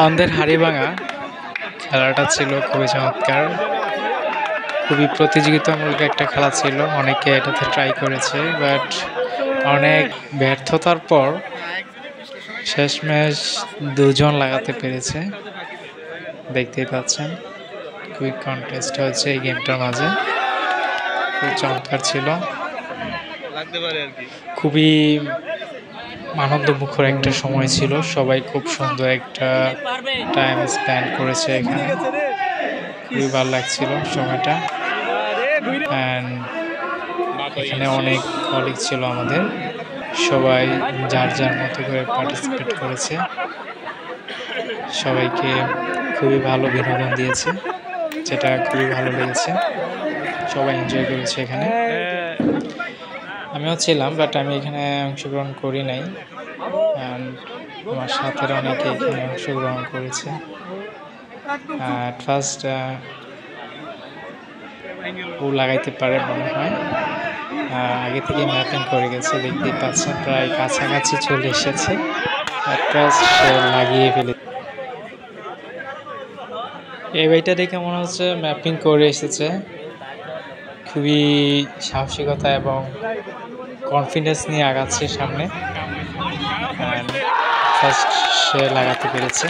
আমাদের হাড়িভাঙা খেলাটা ছিল খুবই চমৎকার, খুবই প্রতিযোগিতামূলক একটা খেলা ছিল। অনেকে এটাতে ট্রাই করেছে, বাট অনেক ব্যর্থতার পর শেষমেশ দুজন লাগাতে পেরেছে। দেখতেই পাচ্ছেন খুবই কন্টেস্ট হয়েছে এই গেমটার মাঝে, খুব চমৎকার ছিল, খুবই আনন্দমুখর একটা সময় ছিল। সবাই খুব সুন্দর একটা টাইম স্পেন্ড করেছে এখানে, খুবই ভালো লাগছিল সময়টা। অ্যান্ড এখানে অনেক কলিগ ছিল আমাদের, সবাই যার যার মতো করে পার্টিসিপেট করেছে, সবাইকে খুবই ভালো বিনোদন দিয়েছে, যেটা খুবই ভালো লেগেছে। সবাই এনজয় করেছে এখানে, আমিও ছিলাম, বাট আমি এখানে অংশগ্রহণ করি নাই। আমার সাথে অনেকে এখানে অংশগ্রহণ করেছে। অ্যাট ফার্স্ট ও লাগাইতে পারে মনে হয়, আগে থেকে ম্যাপিং করে গেছে, দেখতেই পাচ্ছেন প্রায় কাছাকাছি চলে এসেছে। অ্যাট ফার্স্ট সে লাগিয়ে ফেলে, এই বইটা দেখে মনে হচ্ছে ম্যাপিং করে এসেছে। খুবই সাহসিকতা এবং কনফিডেন্স নিয়ে আগাচ্ছে সামনে। ফার্স্ট সে লাগাতে পেরেছে।